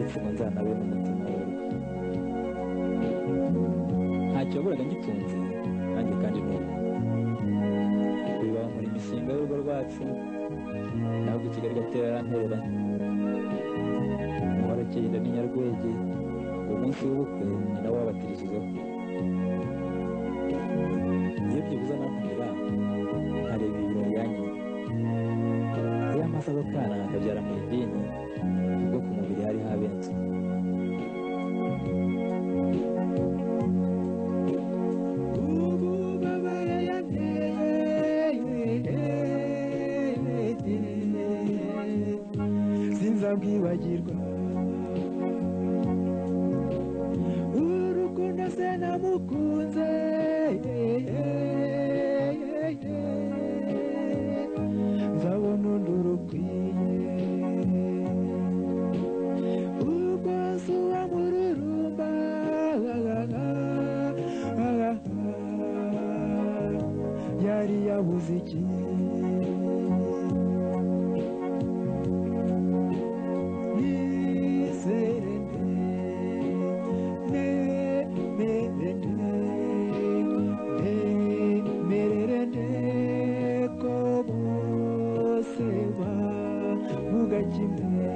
munsi ngo nzanabe n'umutima w'urugo. Ntacyo waburaga ngitunze nanjye kandi n'ubu bibaho muri imishinga y'urugo rwacu, ntabwo Kigali gatera arantereranye. Muhorakeye inda n'inyarwege, uwo munsi w'ubukwe ni nawe wabatirijeho. Iyo byibuze nakumira nkareba ibirori yanyuma, ya maso ako kana akabyara mu idini, ubwo ku mubiri hari habenze. ububabare yanteye sinzabwibagirwa, urukundo se namukunze nzabona undi urukwiye, ubwo nsuba mururumba yari yabuze iki, ko bose bavuga kimwe,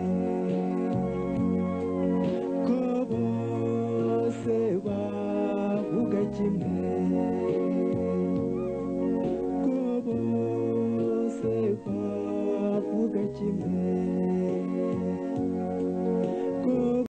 ko bose bavuga kimwe.